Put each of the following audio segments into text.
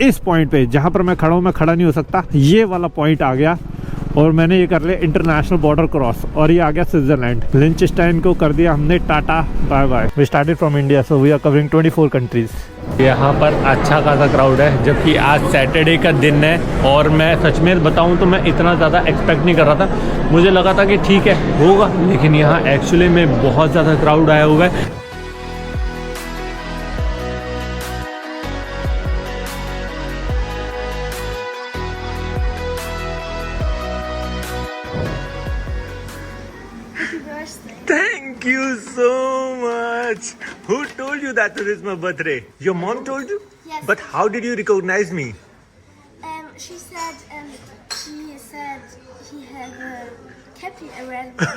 इस पॉइंट पे जहाँ पर मैं खड़ा हूँ, मैं खड़ा नहीं हो सकता, ये वाला पॉइंट आ गया और मैंने ये कर लिया इंटरनेशनल बॉर्डर क्रॉस और ये आ गया स्विट्जरलैंड। लिंचस्टाइन को कर दिया हमने tata bye bye. We started from India so we are covering 24 countries. यहाँ पर अच्छा खासा क्राउड है, जबकि आज सैटरडे का दिन है और मैं सच में बताऊँ तो मैं इतना ज़्यादा एक्सपेक्ट नहीं कर रहा था। मुझे लगा था कि ठीक है होगा, लेकिन यहाँ एक्चुअली में बहुत ज़्यादा क्राउड आया हुआ है। Thank you so much. Who told you that it is my birthday? Your mom told you? Yes. But how did you recognize me? She said he had a cappy around me.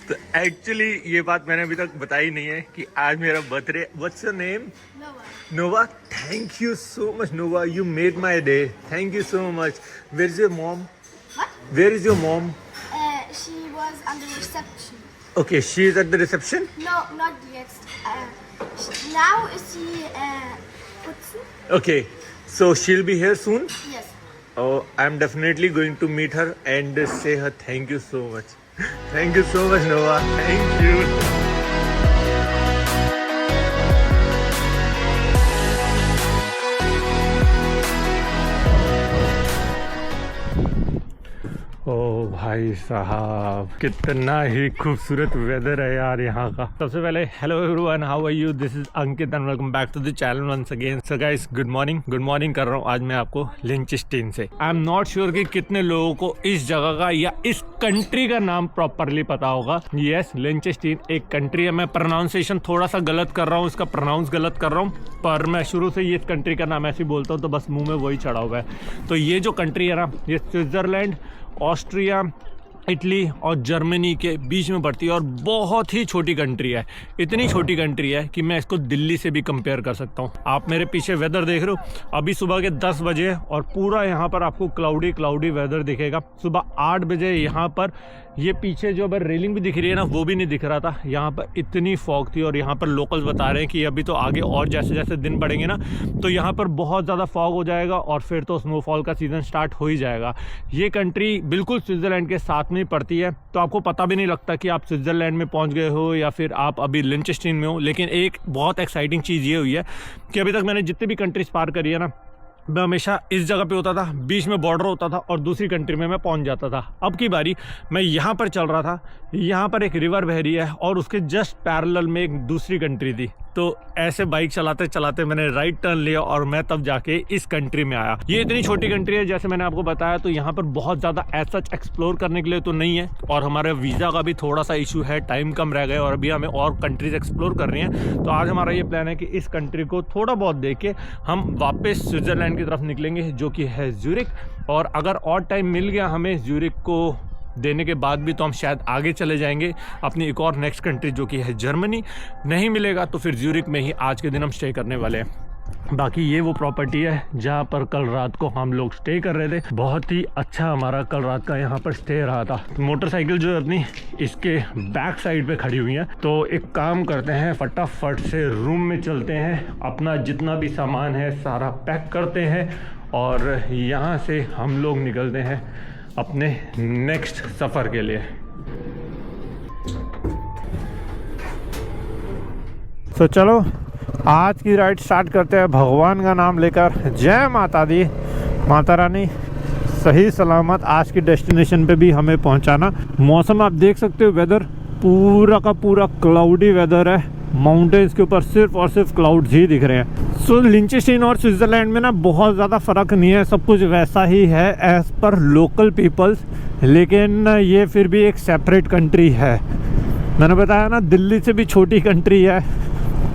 तो actually ये बात मैंने अभी तक बताई नहीं है कि आज मेरा birthday. What's your name? Noah. Nova. Thank you so much, Nova. You made my day. Thank you so much. Where is your mom? What? Where is your mom? She was on the reception. Okay, she is at the reception. No, not yet. Now is she putzen? Okay, so she'll be here soon. Yes. Oh, I'm definitely going to meet her and say her thank you so much. Thank you so much, Nova. Thank you. ओ भाई साहब, कितना ही खूबसूरत weather है यार यहाँ का। सबसे पहले hello everyone, how are you? This is Ankit and welcome back to the channel once again. So guys, good morning कर रहा हूँ आज मैं आपको लिंचस्टाइन से। आई एम नॉट श्योर कि कितने लोगों को इस जगह का या इस कंट्री का नाम प्रॉपरली पता होगा। यस, लिंचस्टाइन एक कंट्री है। मैं प्रोनाउंसिएशन थोड़ा सा गलत कर रहा हूँ, इसका प्रोनाउंस गलत कर रहा हूँ, पर मैं शुरू से ये इस कंट्री का नाम ऐसे ही बोलता हूँ तो बस मुंह में वही चढ़ा हुआ है। तो ये जो कंट्री है ना, ये स्विट्जरलैंड, ऑस्ट्रिया, इटली और जर्मनी के बीच में पड़ती है और बहुत ही छोटी कंट्री है। इतनी छोटी कंट्री है कि मैं इसको दिल्ली से भी कंपेयर कर सकता हूँ। आप मेरे पीछे वेदर देख रहे हो, अभी सुबह के 10 बजे है और पूरा यहाँ पर आपको क्लाउडी वेदर दिखेगा। सुबह 8 बजे यहाँ पर ये पीछे जो अब रेलिंग भी दिख रही है ना, वो भी नहीं दिख रहा था। यहाँ पर इतनी फॉग थी और यहाँ पर लोकल्स बता रहे हैं कि अभी तो आगे और जैसे जैसे दिन बढ़ेंगे ना, तो यहाँ पर बहुत ज़्यादा फॉग हो जाएगा और फिर तो स्नोफॉल का सीज़न स्टार्ट हो ही जाएगा। ये कंट्री बिल्कुल स्विट्ज़रलैंड के साथ में पड़ती है, तो आपको पता भी नहीं लगता कि आप स्विट्ज़रलैंड में पहुँच गए हो या फिर आप अभी लिंचस्टाइन में हो। लेकिन एक बहुत एक्साइटिंग चीज़ ये हुई है कि अभी तक मैंने जितनी भी कंट्रीज पार करी है ना, मैं हमेशा इस जगह पे होता था, बीच में बॉर्डर होता था और दूसरी कंट्री में मैं पहुंच जाता था। अब की बारी मैं यहाँ पर चल रहा था, यहाँ पर एक रिवर बह रही है और उसके जस्ट पैरेलल में एक दूसरी कंट्री थी। तो ऐसे बाइक चलाते चलाते मैंने राइट टर्न लिया और मैं तब जाके इस कंट्री में आया। ये इतनी छोटी कंट्री है जैसे मैंने आपको बताया, तो यहाँ पर बहुत ज़्यादा एज सच एक्सप्लोर करने के लिए तो नहीं है और हमारे वीज़ा का भी थोड़ा सा इशू है, टाइम कम रह गए और अभी हमें और कंट्रीज एक्सप्लोर कर रही हैं। तो आज हमारा ये प्लान है कि इस कंट्री को थोड़ा बहुत देख के हम वापस स्विट्ज़रलैंड की तरफ निकलेंगे, जो कि है ज्यूरिक। और अगर और टाइम मिल गया हमें ज्यूरिक को देने के बाद भी, तो हम शायद आगे चले जाएंगे अपनी एक और नेक्स्ट कंट्री जो कि है जर्मनी। नहीं मिलेगा तो फिर ज्यूरिक में ही आज के दिन हम स्टे करने वाले हैं। बाकी ये वो प्रॉपर्टी है जहाँ पर कल रात को हम लोग स्टे कर रहे थे। बहुत ही अच्छा हमारा कल रात का यहाँ पर स्टे रहा था। मोटरसाइकिल जो है अपनी इसके बैक साइड पे खड़ी हुई है। तो एक काम करते हैं, फटाफट से रूम में चलते हैं, अपना जितना भी सामान है सारा पैक करते हैं और यहाँ से हम लोग निकलते हैं अपने नेक्स्ट सफ़र के लिए। तो चलो आज की राइड स्टार्ट करते हैं भगवान का नाम लेकर। जय माता दी, माता रानी सही सलामत आज की डेस्टिनेशन पे भी हमें पहुंचाना। मौसम आप देख सकते हो, वेदर पूरा का पूरा क्लाउडी वेदर है। माउंटेन्स के ऊपर सिर्फ और सिर्फ क्लाउड्स ही दिख रहे हैं। सो लिंचस्टाइन और स्विट्ज़रलैंड में ना बहुत ज़्यादा फ़र्क नहीं है, सब कुछ वैसा ही है एज़ पर लोकल पीपल्स, लेकिन ये फिर भी एक सेपरेट कंट्री है। मैंने बताया ना, दिल्ली से भी छोटी कंट्री है।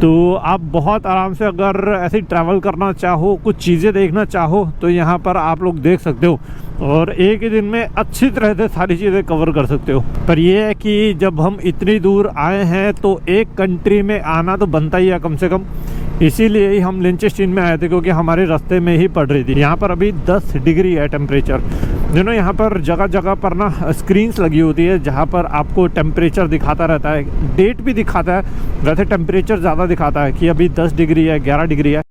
तो आप बहुत आराम से अगर ऐसे ही ट्रैवल करना चाहो, कुछ चीज़ें देखना चाहो, तो यहाँ पर आप लोग देख सकते हो और एक ही दिन में अच्छी तरह से सारी चीज़ें कवर कर सकते हो। पर यह है कि जब हम इतनी दूर आए हैं तो एक कंट्री में आना तो बनता ही है कम से कम। इसीलिए ही हम लिंचस्टाइन में आए थे, क्योंकि हमारे रास्ते में ही पड़ रही थी। यहाँ पर अभी 10 डिग्री है टेम्परेचर। यहाँ पर जगह जगह पर ना स्क्रीन्स लगी होती है जहाँ पर आपको टेम्परेचर दिखाता रहता है, डेट भी दिखाता है, वैसे टेम्परेचर ज़्यादा दिखाता है कि अभी 10 डिग्री है, 11 डिग्री है।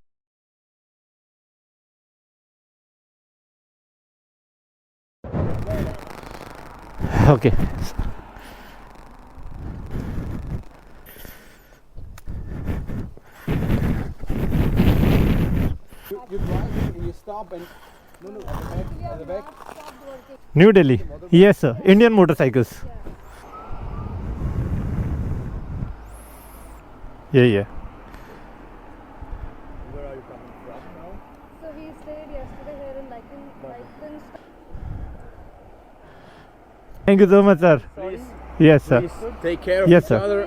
Okay You drive and you stop and no, at the back. New Delhi yes sir Indian motorcycles यही है Where are you coming from now? So we stayed yesterday here in Lycan. Thank you so much sir yes sir Please take care of Yes, each sir. other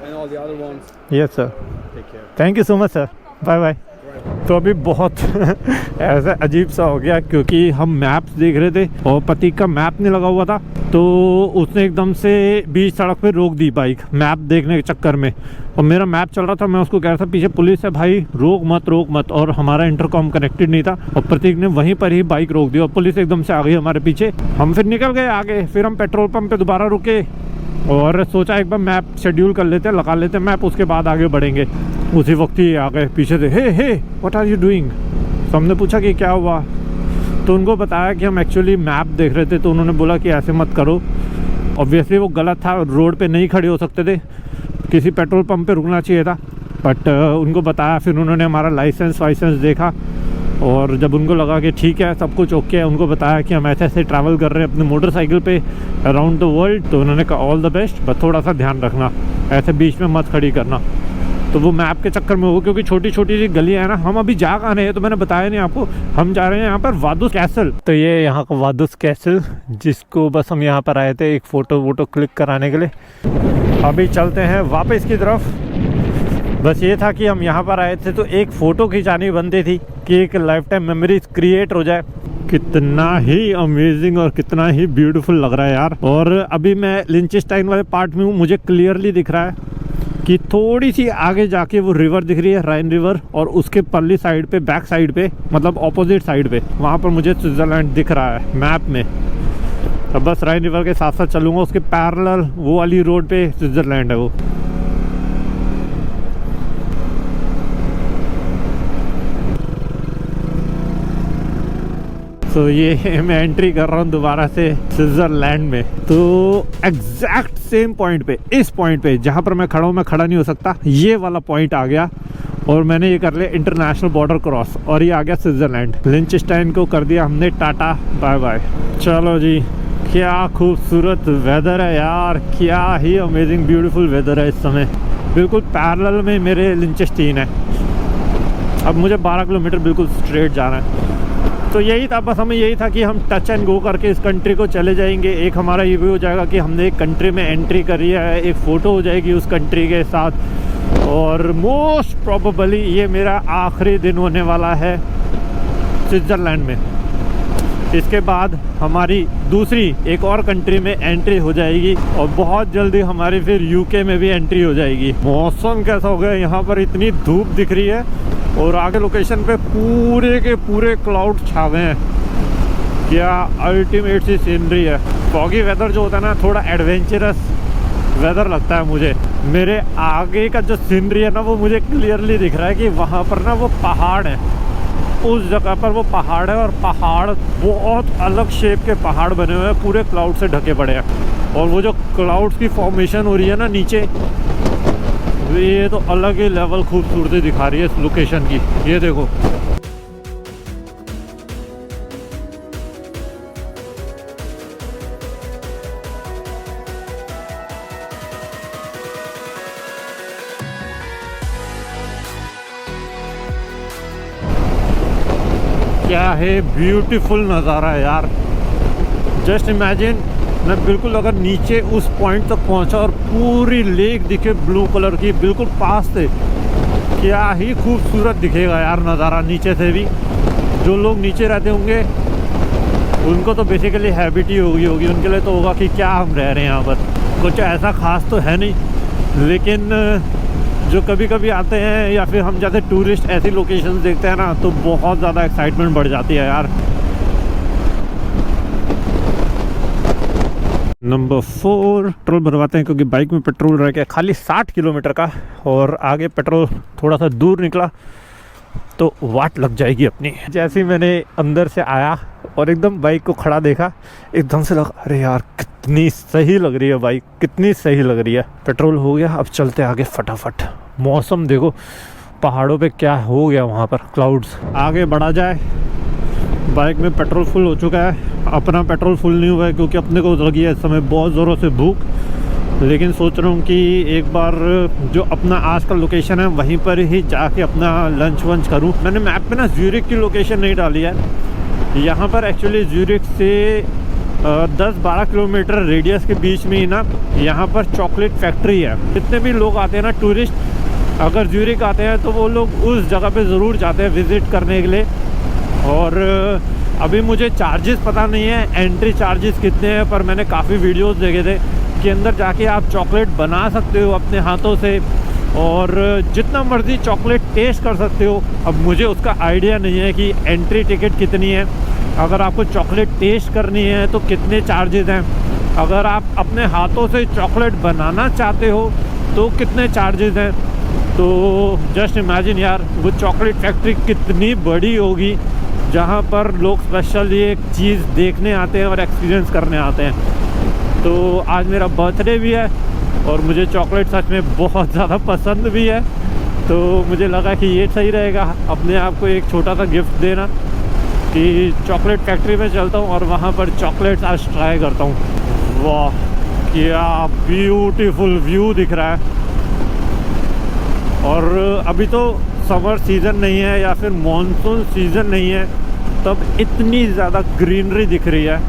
and all the other ones. Yes sir Take care. Thank you so much sir bye bye तो अभी बहुत ऐसा अजीब सा हो गया क्योंकि हम मैप्स देख रहे थे और प्रतीक का मैप नहीं लगा हुआ था, तो उसने एकदम से बीच सड़क पे रोक दी बाइक मैप देखने के चक्कर में। और मेरा मैप चल रहा था, मैं उसको कह रहा था पीछे पुलिस है भाई रोक मत, और हमारा इंटरकॉम कनेक्टेड नहीं था और प्रतीक ने वहीं पर ही बाइक रोक दी और पुलिस एकदम से आ गई हमारे पीछे। हम फिर निकल गए आगे, फिर हम पेट्रोल पंप पे दोबारा रुके और सोचा एक बार मैप शेड्यूल कर लेते, लगा लेते मैप, उसके बाद आगे बढ़ेंगे। उसी वक्त ही आ गए पीछे से, hey what are you doing. तो हमने पूछा कि क्या हुआ, तो उनको बताया कि हम एक्चुअली मैप देख रहे थे। तो उन्होंने बोला कि ऐसे मत करो, ऑब्वियसली वो गलत था, रोड पे नहीं खड़े हो सकते थे, किसी पेट्रोल पंप पे रुकना चाहिए था। बट उनको बताया, फिर उन्होंने हमारा लाइसेंस देखा और जब उनको लगा कि ठीक है सब कुछ ओके है, उनको बताया कि हम ऐसे ट्रैवल कर रहे हैं अपने मोटरसाइकिल पे अराउंड द वर्ल्ड। तो उन्होंने कहा ऑल द बेस्ट, बस थोड़ा सा ध्यान रखना, ऐसे बीच में मत खड़ी करना। तो वो मैप के चक्कर में हो, क्योंकि छोटी छोटी सी गलियाँ हैं ना। हम अभी जा कहाँ रहे हैं तो मैंने बताया नहीं आपको, हम जा रहे हैं यहाँ पर वादुस कैसल। तो ये यहाँ का वादुस कैसल, जिसको बस हम यहाँ पर आए थे एक फ़ोटो क्लिक कराने के लिए। अभी चलते हैं वापस की तरफ। बस ये था कि हम यहाँ पर आए थे तो एक फ़ोटो खिंचानी बनती थी कि एक लाइफ टाइम मेमोरीज क्रिएट हो जाए। कितना ही अमेजिंग और कितना ही ब्यूटीफुल लग रहा है यार। और अभी मैं लिंचेस्टाइन वाले पार्ट में हूँ, मुझे क्लियरली दिख रहा है कि थोड़ी सी आगे जाके वो रिवर दिख रही है, राइन रिवर, और उसके परली साइड पे, बैक साइड पे, मतलब ऑपोजिट साइड पे, वहाँ पर मुझे स्विट्ज़रलैंड दिख रहा है मैप में। अब बस राइन रिवर के साथ साथ चलूँगा, उसके पैरेलल वो वाली रोड पे स्विट्ज़रलैंड है वो। तो ये मैं एंट्री कर रहा हूँ दोबारा से स्विट्ज़रलैंड में। तो एग्जैक्ट सेम पॉइंट पे, इस पॉइंट पे जहाँ पर मैं खड़ा हूँ, मैं खड़ा नहीं हो सकता, ये वाला पॉइंट आ गया और मैंने ये कर लिया इंटरनेशनल बॉर्डर क्रॉस और ये आ गया स्विट्ज़रलैंड। लिंचेस्टाइन को कर दिया हमने टाटा बाय बाय। चलो जी, क्या खूबसूरत वेदर है यार, क्या ही अमेजिंग ब्यूटीफुल वेदर है इस समय। बिल्कुल पैरेलल में मेरे लिंचेस्टाइन है। अब मुझे 12 किलोमीटर बिल्कुल स्ट्रेट जाना है। तो यही था, बस हमें यही था कि हम टच एंड गो करके इस कंट्री को चले जाएंगे। एक हमारा ये भी हो जाएगा कि हमने एक कंट्री में एंट्री करी है, एक फ़ोटो हो जाएगी उस कंट्री के साथ। और मोस्ट प्रोबेबली ये मेरा आखिरी दिन होने वाला है स्विट्ज़रलैंड में। इसके बाद हमारी दूसरी एक और कंट्री में एंट्री हो जाएगी और बहुत जल्दी हमारी फिर यूके में भी एंट्री हो जाएगी। मौसम कैसा हो गया यहाँ पर, इतनी धूप दिख रही है और आगे लोकेशन पे पूरे के पूरे क्लाउड छा गए हैं। क्या अल्टीमेट सी सीनरी है। फॉगी वेदर जो होता है ना, थोड़ा एडवेंचरस वेदर लगता है मुझे। मेरे आगे का जो सीनरी है ना, वो मुझे क्लियरली दिख रहा है कि वहाँ पर ना वो पहाड़ है, उस जगह पर वो पहाड़ है और पहाड़ बहुत अलग शेप के पहाड़ बने हुए हैं, पूरे क्लाउड से ढके पड़े हैं। और वो जो क्लाउड्स की फॉर्मेशन हो रही है ना नीचे, ये तो अलग ही लेवल खूबसूरती दिखा रही है इस लोकेशन की। ये देखो, क्या है ब्यूटीफुल नज़ारा है यार। जस्ट इमेजिन, मैं बिल्कुल अगर नीचे उस पॉइंट तक पहुंचा और पूरी लेक दिखे ब्लू कलर की बिल्कुल पास से, क्या ही खूबसूरत दिखेगा यार नज़ारा नीचे से भी। जो लोग नीचे रहते होंगे उनको तो बेसिकली हैबिट ही होगी, उनके लिए तो होगा कि क्या हम रह रहे हैं यहाँ पर, कुछ ऐसा ख़ास तो है नहीं। लेकिन जो कभी कभी आते हैं या फिर हम जैसे टूरिस्ट ऐसी लोकेशन देखते हैं ना, तो बहुत ज़्यादा एक्साइटमेंट बढ़ जाती है यार। नंबर 4 पेट्रोल भरवाते हैं क्योंकि बाइक में पेट्रोल रह गया खाली 60 किलोमीटर का, और आगे पेट्रोल थोड़ा सा दूर निकला तो वाट लग जाएगी अपनी। जैसे ही मैंने अंदर से आया और एकदम बाइक को खड़ा देखा, एकदम से लगा अरे यार कितनी सही लग रही है बाइक, कितनी सही लग रही है। पेट्रोल हो गया, अब चलते आगे फटाफट। मौसम देखो पहाड़ों पे क्या हो गया वहाँ पर, क्लाउड्स। आगे बढ़ा जाए। बाइक में पेट्रोल फुल हो चुका है, अपना पेट्रोल फुल नहीं हुआ है क्योंकि अपने को लगी है इस समय बहुत ज़ोरों से भूख। लेकिन सोच रहा हूँ कि एक बार जो अपना आज का लोकेशन है वहीं पर ही जाके अपना लंच वंच करूँ। मैंने मैप पे ना ज्यूरिख की लोकेशन नहीं डाली है। यहाँ पर एक्चुअली ज्यूरिख से 10-12 किलोमीटर रेडियस के बीच में ही ना यहाँ पर चॉकलेट फैक्ट्री है। जितने भी लोग आते हैं ना टूरिस्ट, अगर ज्यूरिख आते हैं तो वो लोग उस जगह पे ज़रूर जाते हैं विज़िट करने के लिए। और अभी मुझे चार्जेस पता नहीं है, एंट्री चार्जेस कितने हैं, पर मैंने काफ़ी वीडियोस देखे थे कि अंदर जाके आप चॉकलेट बना सकते हो अपने हाथों से और जितना मर्ज़ी चॉकलेट टेस्ट कर सकते हो। अब मुझे उसका आइडिया नहीं है कि एंट्री टिकट कितनी है, अगर आपको चॉकलेट टेस्ट करनी है तो कितने चार्जेस हैं, अगर आप अपने हाथों से चॉकलेट बनाना चाहते हो तो कितने चार्जेस हैं। तो जस्ट इमेजिन यार, वो चॉकलेट फैक्ट्री कितनी बड़ी होगी जहाँ पर लोग स्पेशल ये एक चीज़ देखने आते हैं और एक्सपीरियंस करने आते हैं। तो आज मेरा बर्थडे भी है और मुझे चॉकलेट सच में बहुत ज़्यादा पसंद भी है, तो मुझे लगा कि ये सही रहेगा अपने आप को एक छोटा सा गिफ्ट देना कि चॉकलेट फैक्ट्री में चलता हूँ और वहाँ पर चॉकलेट्स आज ट्राई करता हूँ। वाह क्या ब्यूटीफुल व्यू दिख रहा है। और अभी तो समर सीज़न नहीं है या फिर मॉनसून सीज़न नहीं है, तब इतनी ज़्यादा ग्रीनरी दिख रही है।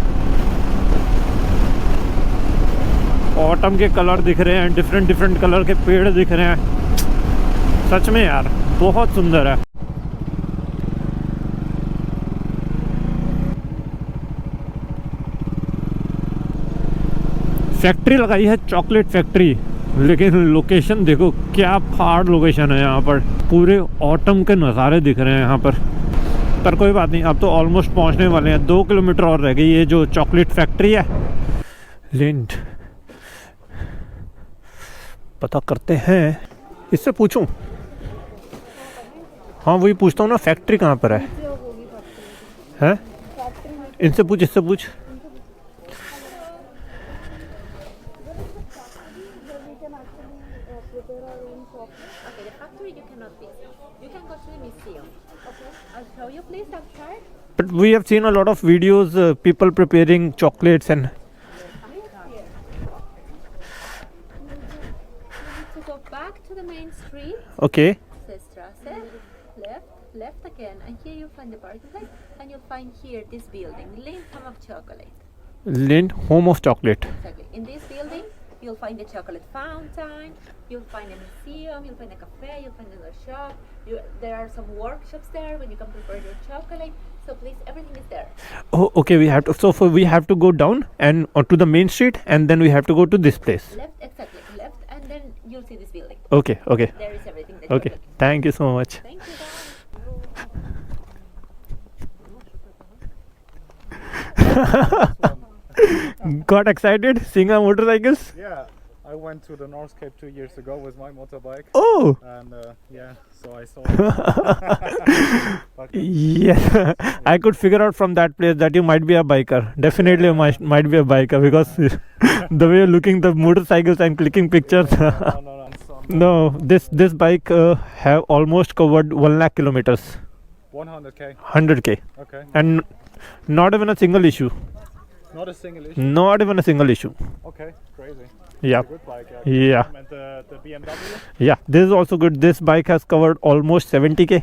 ऑटम के कलर दिख रहे हैं, डिफरेंट कलर के पेड़ दिख रहे हैं। सच में यार बहुत सुंदर है। फैक्ट्री लगाई है चॉकलेट फैक्ट्री, लेकिन लोकेशन देखो क्या पहाड़ लोकेशन है। यहाँ पर पूरे ऑटम के नज़ारे दिख रहे हैं यहाँ पर कोई बात नहीं, अब तो ऑलमोस्ट पहुँचने वाले हैं। 2 किलोमीटर और रह गई ये जो चॉकलेट फैक्ट्री है। लिंट पता करते हैं, इससे पूछूं। हाँ वही पूछता हूँ ना, फैक्ट्री कहाँ पर है? हैं? इनसे पूछ, इससे पूछ। But we have seen a lot of videos, people preparing chocolates and. To go back to the main street. Okay. Strasse, left again, and here you'll find the parking lot, and you'll find here this building, Lind Home of Chocolate. Lind Home of Chocolate. Exactly. In this building, you'll find the chocolate fountain, you'll find a museum, you'll find a cafe, you'll find another shop. There are some workshops there when you come to prepare your chocolate. So please, everything is there. Oh, okay. We have to. So we have to go down and to the main street, and then we have to go to this place. Left, exactly. Left, and then you'll see this building. Okay. Okay. There is everything that Okay. you're looking for. Thank you so much. Thank you. Got excited seeing our motorcycles. Yeah, I went to the North Cape 2 years ago with my motorbike. Oh. And yeah, so I saw it. Yeah, I could figure out from that place that you might be a biker. Definitely, you might be a biker because the way you're looking the motorcycles and clicking pictures. No, this bike have almost covered 1 lakh kilometers. 100k. 100k. Okay. And not even a single issue. Not a single issue. Not even a single issue. Okay, crazy. Yeah. Good bike. Yeah. And the BMW. Yeah, this is also good. This bike has covered almost 70k.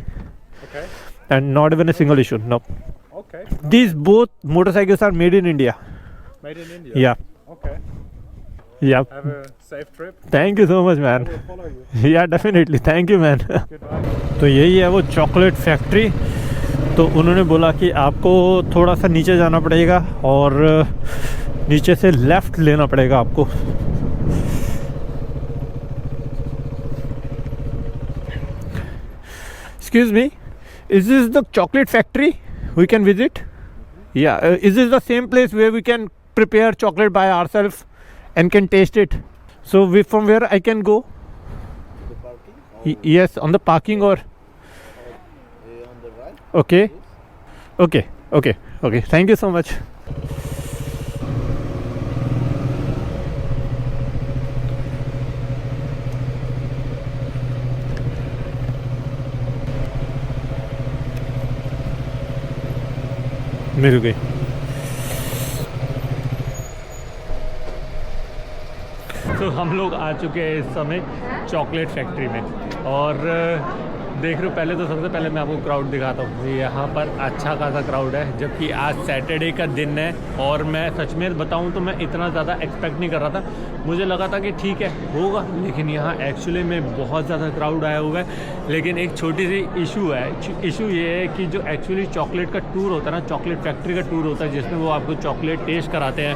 Okay. And not even a single issue. No. Okay. These both motorcycles are made in India. Made in India. Yeah. Okay. Yeah. Have a safe trip. Thank you so much, I man. will follow you. Yeah, definitely. Thank you, man. Goodbye. तो यही है वो chocolate factory. तो उन्होंने बोला कि आपको थोड़ा सा नीचे जाना पड़ेगा और नीचे से लेफ़्ट लेना पड़ेगा आपको। Excuse me, is this the chocolate factory we can visit? Yeah, is this the same place where we can prepare chocolate by ourselves and can taste it? So from where I can go? The parking? Yes, on the parking or? On the right? Okay. Okay. Okay. Okay. Thank you so much. मिल गई। तो हम लोग आ चुके हैं इस समय chocolate factory में, और देख रहे हो पहले तो सबसे पहले मैं आपको क्राउड दिखाता हूँ। यहाँ पर अच्छा खासा क्राउड है, जबकि आज सैटरडे का दिन है। और मैं सच में बताऊँ तो मैं इतना ज़्यादा एक्सपेक्ट नहीं कर रहा था। मुझे लगा था कि ठीक है होगा, लेकिन यहाँ एक्चुअली में बहुत ज़्यादा क्राउड आया हुआ है। लेकिन एक छोटी सी इशू है। इशू ये है कि जो एक्चुअली चॉकलेट का टूर होता है ना, चॉकलेट फैक्ट्री का टूर होता है, जिसमें वो आपको चॉकलेट टेस्ट कराते हैं,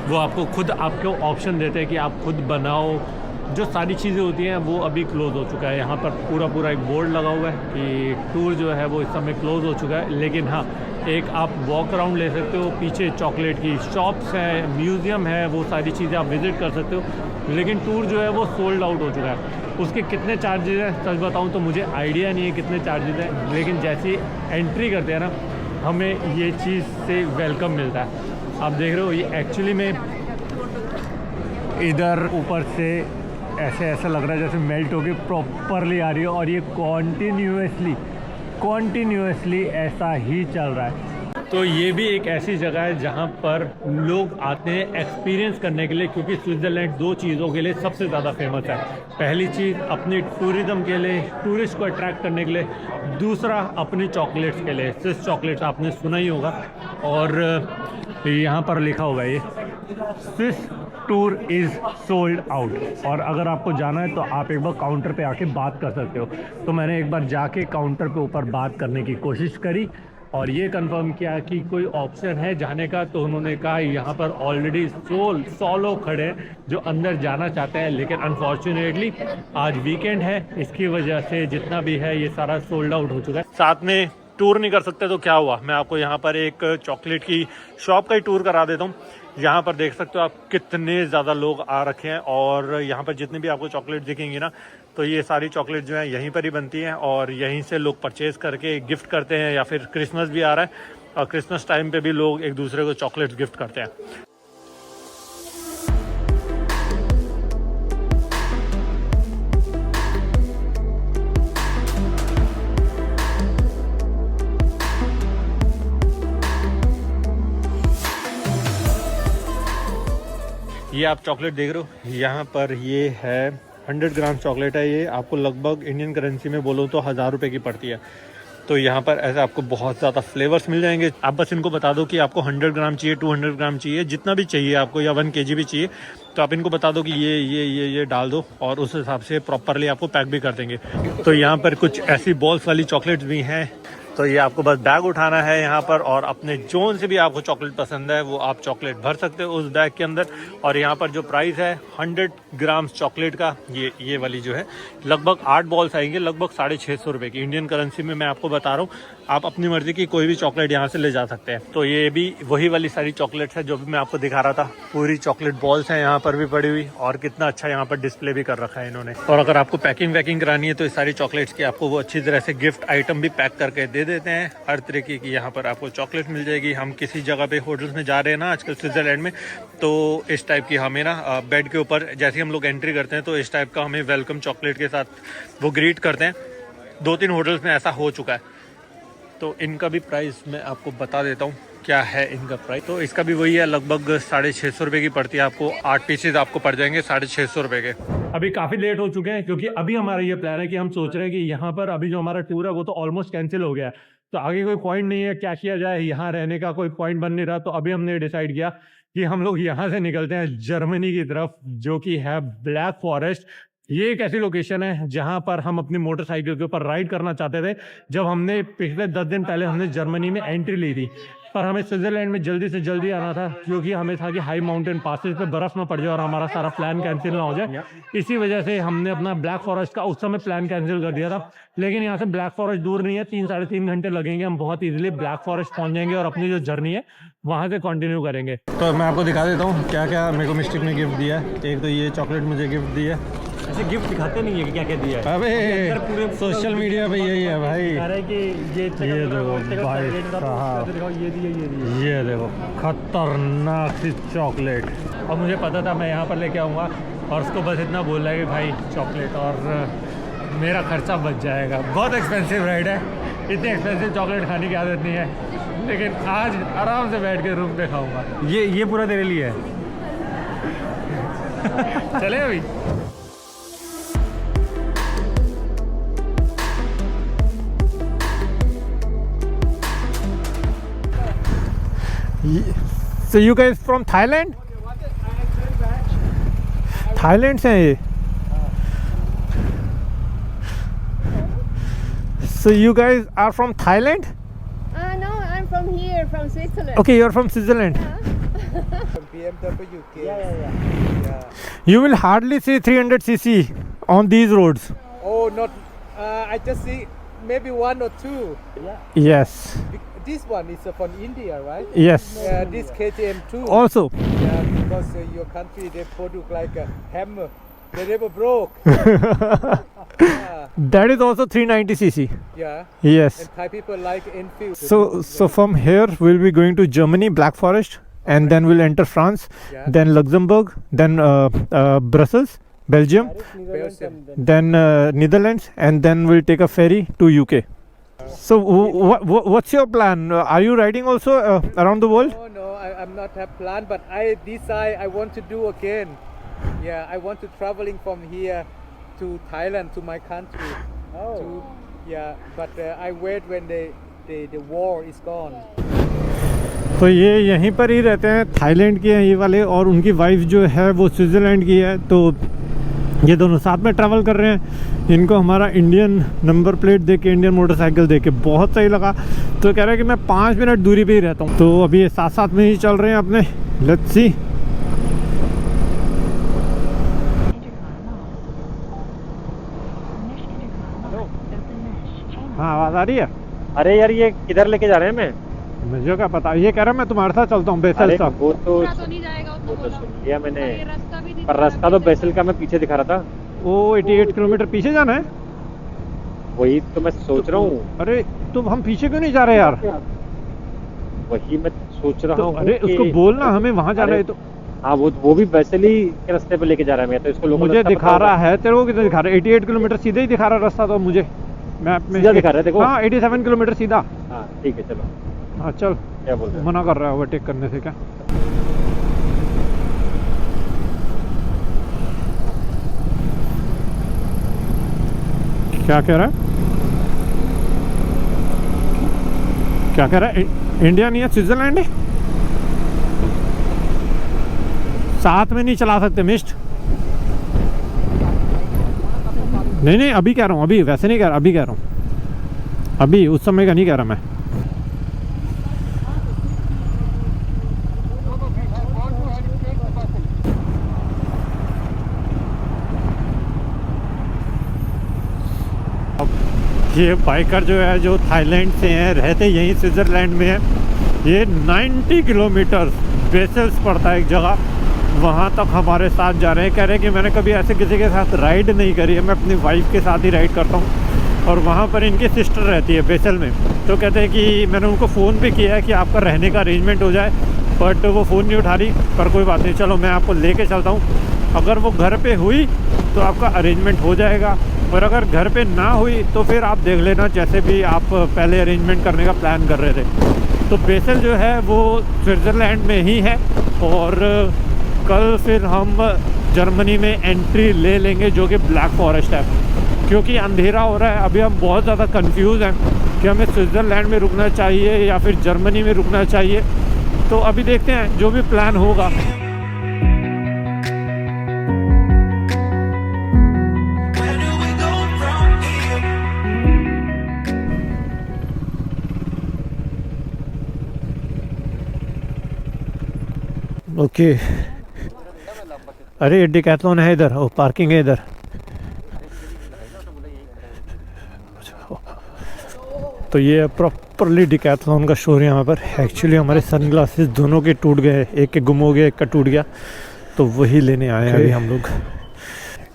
वो आपको खुद आपको ऑप्शन देते हैं कि आप खुद बनाओ, जो सारी चीज़ें होती हैं वो अभी क्लोज़ हो चुका है। यहाँ पर पूरा एक बोर्ड लगा हुआ है कि टूर जो है वो इस समय क्लोज़ हो चुका है। लेकिन हाँ, एक आप वॉक अराउंड ले सकते हो, पीछे चॉकलेट की शॉप्स हैं, म्यूज़ियम है, वो सारी चीज़ें आप विज़िट कर सकते हो। लेकिन टूर जो है वो सोल्ड आउट हो चुका है। उसके कितने चार्जेज़ हैं सच बताऊँ तो मुझे आइडिया नहीं है कितने चार्जेज़ हैं, लेकिन जैसे एंट्री करते हैं ना, हमें ये चीज़ से वेलकम मिलता है। आप देख रहे हो ये एक्चुअली में इधर ऊपर से ऐसा लग रहा है जैसे मेल्ट होके प्रॉपरली आ रही है, और ये कॉन्टीन्यूसली ऐसा ही चल रहा है। तो ये भी एक ऐसी जगह है जहाँ पर लोग आते हैं एक्सपीरियंस करने के लिए, क्योंकि स्विट्ज़रलैंड दो चीज़ों के लिए सबसे ज़्यादा फेमस है। पहली चीज़ अपनी टूरिज़्म के लिए, टूरिस्ट को अट्रैक्ट करने के लिए, दूसरा अपनी चॉकलेट्स के लिए। स्विस चॉकलेट्स आपने सुना ही होगा, और यहाँ पर लिखा हुआ है ये Swiss tour is sold out. और अगर आपको जाना है तो आप एक बार काउंटर पे आके बात कर सकते हो। तो मैंने एक बार जाके काउंटर पे ऊपर बात करने की कोशिश करी और ये कंफर्म किया कि कोई ऑप्शन है जाने का। तो उन्होंने कहा यहाँ पर ऑलरेडी 100 लोग खड़े हैं जो अंदर जाना चाहते हैं, लेकिन अनफॉर्चुनेटली आज वीकेंड है, इसकी वजह से जितना भी है ये सारा सोल्ड आउट हो चुका है। साथ में टूर नहीं कर सकते तो क्या हुआ, मैं आपको यहाँ पर एक चॉकलेट की शॉप का ही टूर करा देता हूँ। यहाँ पर देख सकते हो आप कितने ज़्यादा लोग आ रखे हैं, और यहाँ पर जितनी भी आपको चॉकलेट दिखेंगी ना, तो ये सारी चॉकलेट जो है यहीं पर ही बनती हैं, और यहीं से लोग परचेज़ करके गिफ्ट करते हैं। या फिर क्रिसमस भी आ रहा है, और क्रिसमस टाइम पे भी लोग एक दूसरे को चॉकलेट्स गिफ्ट करते हैं। ये आप चॉकलेट देख रहे हो, यहाँ पर ये है 100 ग्राम चॉकलेट है। ये आपको लगभग इंडियन करेंसी में बोलो तो 1000 रुपये की पड़ती है। तो यहाँ पर ऐसे आपको बहुत ज़्यादा फ्लेवर्स मिल जाएंगे। आप बस इनको बता दो कि आपको 100 ग्राम चाहिए, 200 ग्राम चाहिए, जितना भी चाहिए आपको, या 1 kg भी चाहिए, तो आप इनको बता दो कि ये डाल दो, और उस हिसाब से प्रॉपरली आपको पैक भी कर देंगे। तो यहाँ पर कुछ ऐसी बॉल्स वाली चॉकलेट्स भी हैं। तो ये आपको बस बैग उठाना है यहाँ पर, और अपने जोन से भी आपको चॉकलेट पसंद है वो आप चॉकलेट भर सकते हो उस बैग के अंदर। और यहाँ पर जो प्राइस है 100 ग्राम चॉकलेट का, ये वाली जो है लगभग 8 बॉल्स आएंगे, लगभग 650 रुपये की इंडियन करेंसी में। मैं आपको बता रहा हूँ, आप अपनी मर्जी की कोई भी चॉकलेट यहाँ से ले जा सकते हैं। तो ये भी वही वाली सारी चॉकलेट्स है जो भी मैं आपको दिखा रहा था। पूरी चॉकलेट बॉल्स हैं यहाँ पर भी पड़ी हुई, और कितना अच्छा यहाँ पर डिस्प्ले भी कर रखा है इन्होंने। और अगर आपको पैकिंग वैकिंग करानी है तो इस सारी चॉकलेट्स की आपको वो अच्छी तरह से गिफ्ट आइटम भी पैक करके दे देते हैं। हर तरीके की यहाँ पर आपको चॉकलेट मिल जाएगी। हम किसी जगह पे होटल्स में जा रहे हैं ना आजकल स्विट्जरलैंड में, तो इस टाइप की हमें ना बेड के ऊपर जैसे हम लोग एंट्री करते हैं तो इस टाइप का हमें वेलकम चॉकलेट के साथ वो ग्रीट करते हैं। 2-3 होटल्स में ऐसा हो चुका है। तो इनका भी प्राइस मैं आपको बता देता हूँ क्या है इनका प्राइस। तो इसका भी वही है, लगभग 650 रुपये की पड़ती है आपको। 8 पीसेज आपको पड़ जाएंगे 650 रुपये के। अभी काफ़ी लेट हो चुके हैं, क्योंकि अभी हमारा ये प्लान है कि हम सोच रहे हैं कि यहाँ पर अभी जो हमारा टूर है वो तो ऑलमोस्ट कैंसिल हो गया है। तो आगे कोई पॉइंट नहीं है, क्या किया जाए, यहाँ रहने का कोई पॉइंट बन नहीं रहा। तो अभी हमने डिसाइड किया कि हम लोग यहाँ से निकलते हैं जर्मनी की तरफ, जो कि है ब्लैक फॉरेस्ट। ये एक ऐसी लोकेशन है जहाँ पर हम अपनी मोटरसाइकिल के ऊपर राइड करना चाहते थे जब हमने पिछले 10 दिन पहले हमने जर्मनी में एंट्री ली थी। पर हमें स्विट्जरलैंड में जल्दी से जल्दी आना था, क्योंकि हमें था कि हाई माउंटेन पासेस पे बर्फ़ ना पड़ जाए और हमारा सारा प्लान कैंसिल ना हो जाए। इसी वजह से हमने अपना ब्लैक फॉरेस्ट का उस समय प्लान कैंसिल कर दिया था। लेकिन यहाँ से ब्लैक फॉरेस्ट दूर नहीं है, 3-3.5 घंटे लगेंगे, हम बहुत ईजिली ब्लैक फॉरेस्ट पहुँच जाएंगे और अपनी जो जर्नी है वहाँ से कंटिन्यू करेंगे। तो मैं आपको दिखा देता हूँ क्या क्या मेरे को मिस्टिक ने गिफ्ट दिया है। एक तो ये चॉकलेट मुझे गिफ्ट दी है। ऐसे गिफ्ट दिखाते नहीं है कि क्या क्या दिया है। अबे सोशल मीडिया पे यही है भाई। कि ये देखो भाई साहब, ये देखो खतरनाक सी चॉकलेट। और मुझे पता था मैं यहाँ पर लेके आऊँगा, और उसको बस इतना बोल रहा है कि भाई चॉकलेट, और मेरा खर्चा बच जाएगा। बहुत एक्सपेंसिव राइड है, इतनी एक्सपेंसिव चॉकलेट खाने की आदत नहीं है। लेकिन आज आराम से बैठ के रूम पे खाऊंगा। ये पूरा तेरे लिए है। चले अभी। So you guys from Thailand? Thailand से हैं ये। So you guys are from Thailand? No, I'm from here, from Switzerland. Okay, you're from Switzerland. From BMW case. Yeah. You will hardly see 300cc on these roads. Oh, not. I just see maybe one or two. Yes. This one is from India, right? Yes. This KTM too. Also. Yeah, because your country they produce like a hammer. They never broke. That is also 390cc. Yeah. Yes. And Thai people like Enfield. So from here we'll be going to Germany, Black Forest, and then we'll enter France, Yeah. then Luxembourg, then Brussels, Belgium, Belgium. then Netherlands, and then we'll take a ferry to UK. So what's your plan? Are you riding also around the world? No, I'm not have plan, but I decide I want to do again. Yeah, I want to traveling from here to Thailand to my country. But I wait when the war is gone. तो ये यहीं पर ही रहते हैं, Thailand के हैं ये वाले, और उनकी वाइफ जो है वो स्विट्ज़रलैंड की है। तो ये दोनों साथ में ट्रैवल कर रहे हैं। इनको हमारा इंडियन नंबर प्लेट देख के, इंडियन मोटरसाइकिल देख के बहुत सही लगा। तो कह रहा है कि मैं 5 मिनट दूरी पे ही रहता हूँ। तो अभी ये साथ साथ में ही चल रहे हैं अपने। Let's see. हाँ, आवाज़ आ रही है? अरे यार ये किधर लेके जा रहे हैं? मुझे क्या पता। ये कह रहा है मैं तुम्हारे साथ चलता हूँ बेसल तक। वो तो सुन लिया मैंने, पर रास्ता तो बेसल का मैं पीछे दिखा रहा था। वो 88 किलोमीटर पीछे जाना है। वही तो मैं सोच रहा हूँ। अरे तो हम पीछे क्यों नहीं जा रहे यार? वही मैं सोच रहा तो हूँ। अरे उसको बोलना हमें वहाँ जाना है। तो हाँ वो भी बेसल ही के रास्ते पे लेके जा रहा है। मैं तो इसको लोगों मुझे दिखा रहा है, तेरे को कितना दिखा रहा है? 88 किलोमीटर सीधे ही दिखा रहा है रास्ता। तो मुझे मैप में सीधा दिखा रहा है, देखो। हाँ 87 किलोमीटर सीधा। हाँ ठीक है, चलो। हाँ चल। क्या बोल रहे हैं? मना कर रहा है ओवरटेक करने से क्या? क्या कह रहा है? क्या कह रहा है? इंडिया नहीं है, स्विट्जरलैंड है। साथ में नहीं चला सकते मिस्ट। नहीं अभी कह रहा हूँ, अभी वैसे नहीं कह रहा, अभी कह रहा हूँ, अभी उस समय का नहीं कह रहा मैं। ये बाइकर जो है, जो थाईलैंड से हैं, रहते यहीं स्विट्ज़रलैंड में है। ये 90 किलोमीटर बेसल्स पड़ता है एक जगह, वहाँ तक हमारे साथ जा रहे हैं। कह रहे हैं कि मैंने कभी ऐसे किसी के साथ राइड नहीं करी है, मैं अपनी वाइफ के साथ ही राइड करता हूँ। और वहाँ पर इनकी सिस्टर रहती है बेसल में। तो कहते हैं कि मैंने उनको फ़ोन भी किया है कि आपका रहने का अरेंजमेंट हो जाए, बट वो फ़ोन नहीं उठा रही। पर कोई बात नहीं, चलो मैं आपको लेके चलता हूँ। अगर वो घर पे हुई तो आपका अरेंजमेंट हो जाएगा, और अगर घर पे ना हुई तो फिर आप देख लेना, जैसे भी आप पहले अरेंजमेंट करने का प्लान कर रहे थे। तो बेसल जो है वो स्विट्ज़रलैंड में ही है। और कल फिर हम जर्मनी में एंट्री ले लेंगे, जो कि ब्लैक फॉरेस्ट है। क्योंकि अंधेरा हो रहा है, अभी हम बहुत ज़्यादा कंफ्यूज हैं कि हमें स्विट्ज़रलैंड में रुकना चाहिए या फिर जर्मनी में रुकना चाहिए। तो अभी देखते हैं, जो भी प्लान होगा। ओके अरे डिकैथलॉन है इधर, ओ पार्किंग है इधर। तो ये प्रॉपरली डिकैथलॉन का शोर है यहाँ पर। एक्चुअली हमारे सनग्लासेस दोनों के टूट गए, एक के गुम हो गया, एक का टूट गया, तो वही लेने आए हैं अभी हम लोग।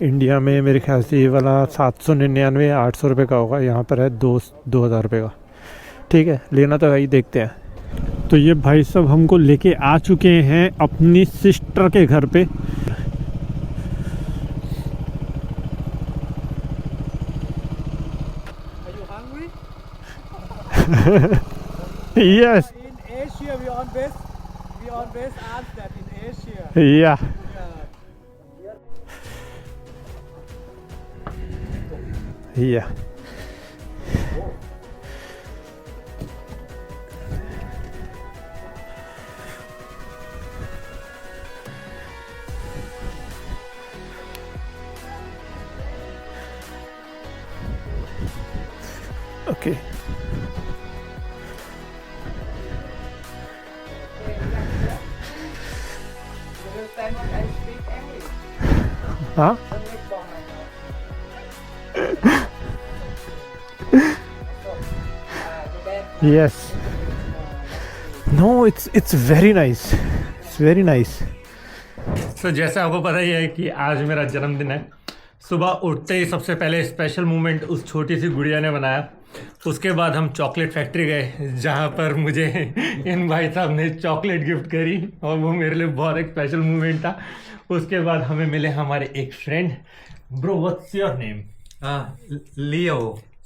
इंडिया में मेरे ख्याल से ये वाला 799 800 रुपये का होगा, यहाँ पर है 2000 रुपये का। ठीक है, लेना तो है ही, देखते हैं। तो ये भाई सब हमको लेके आ चुके हैं अपनी सिस्टर के घर पे। Yes. Asia, we always ask that in Asia. Yeah. Yeah. Okay. Huh? Yes. No, it's very nice. It's very nice. So जैसे आपको पता ही है कि आज मेरा जन्मदिन है। सुबह उठते ही सबसे पहले स्पेशल मोमेंट उस छोटी सी गुड़िया ने बनाया। उसके बाद हम चॉकलेट फैक्ट्री गए जहाँ पर मुझे इन भाई साहब ने चॉकलेट गिफ्ट करी और वो मेरे लिए बहुत एक स्पेशल मोमेंट था। उसके बाद हमें मिले हमारे एक friend. Bro what's your name? Leo.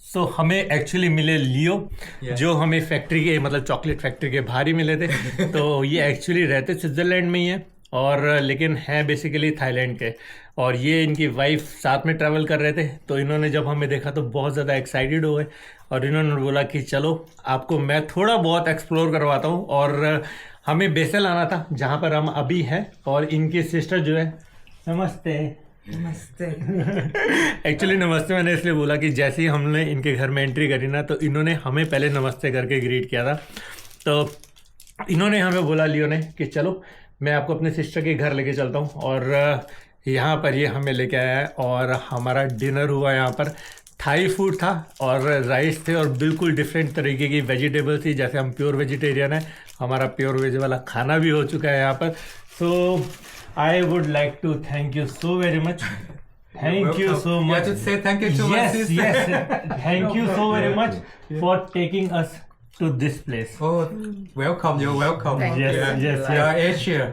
सो हमें एक्चुअली मिले लियो जो हमें फैक्ट्री के मतलब चॉकलेट फैक्ट्री के बाहर ही मिले थे। तो ये एक्चुअली रहते स्विट्ज़रलैंड में ही है और लेकिन हैं बेसिकली थाईलैंड के। और ये इनकी वाइफ साथ में ट्रैवल कर रहे थे तो इन्होंने जब हमें देखा तो बहुत ज़्यादा एक्साइटेड हो गए और इन्होंने बोला कि चलो आपको मैं थोड़ा बहुत एक्सप्लोर करवाता हूँ। और हमें बेसल आना था जहाँ पर हम अभी हैं और इनकी सिस्टर जो है नमस्ते एक्चुअली नमस्ते मैंने इसलिए बोला कि जैसे ही हमने इनके घर में एंट्री करी ना तो इन्होंने हमें पहले नमस्ते करके ग्रीट किया था। तो इन्होंने हमें बोला लियो ने कि चलो मैं आपको अपने सिस्टर के घर लेके चलता हूँ। और यहाँ पर ये हमें लेके आया है और हमारा डिनर हुआ। यहाँ पर थाई फूड था और राइस थे और बिल्कुल डिफरेंट तरीके की वेजिटेबल थी। जैसे हम प्योर वेजिटेरियन है, हमारा प्योर वेज वाला खाना भी हो चुका है यहाँ पर। सो I would like to thank you so very much. Thank you so much. You have to say thank you to my sister. Yes. Thank you so very much for taking us to this place. Oh, welcome. You're welcome. Yes. Asia.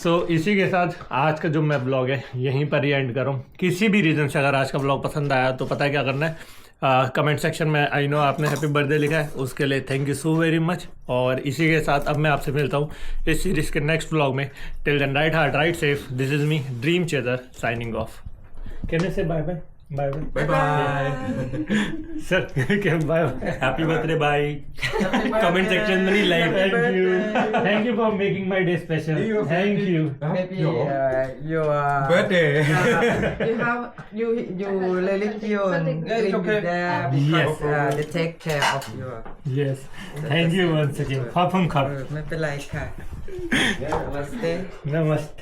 So इसी के साथ आज का जो मैं blog है यहीं पर ही एंड कर रहा हूँ। किसी भी रीज़न से अगर आज का ब्लॉग पसंद आया तो पता है क्या करना है। कमेंट सेक्शन में आई नो आपने हैप्पी बर्थडे लिखा है, उसके लिए thank you so very much. और इसी के साथ अब मैं आपसे मिलता हूँ इस सीरीज़ के नेक्स्ट व्लॉग में। Till then ride hard ride safe. This is me dream chaser signing off. Can you say bye bye? Bye sir क्या बाय हैप्पी बर्थडे भाई। कमेंट सेक्शन में नहीं like. Thank you for making my day special. Thank you. Maybe your Birthday. you really feel there because they take care of you. Yes. Thank you once again. Khapam khap. ไม่เป็นไรค่ะ Namaste. Namaste.